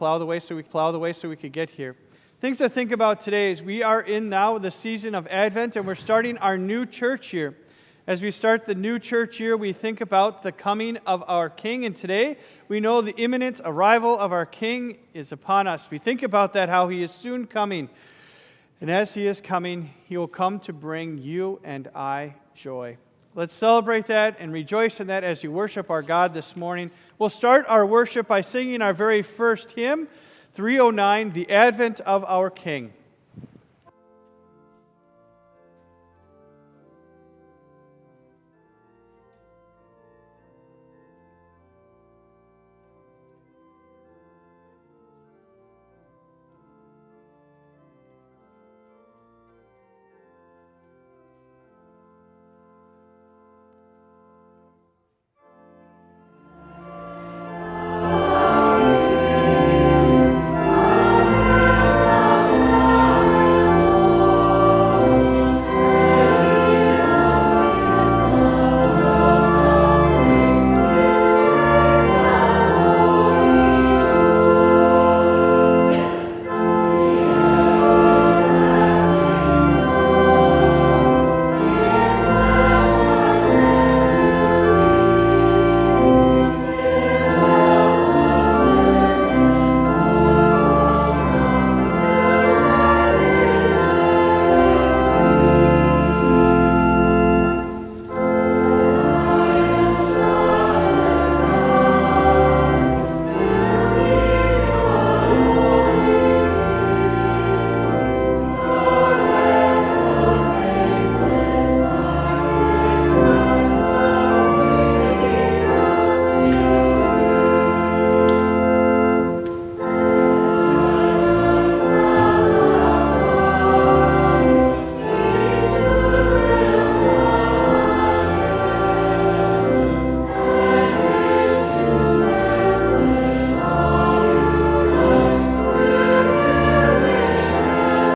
plow the way so we could get here. Things to think about today is we are in now the season of Advent, and we're starting our new church year. As we start the new church year, we think about the coming of our King, and today we know the imminent arrival of our King is upon us. We think about that, how He is soon coming. And as He is coming, He will come to bring you and I joy. Let's celebrate that and rejoice in that as you worship our God this morning. We'll start our worship by singing our very first hymn, 309, The Advent of Our King.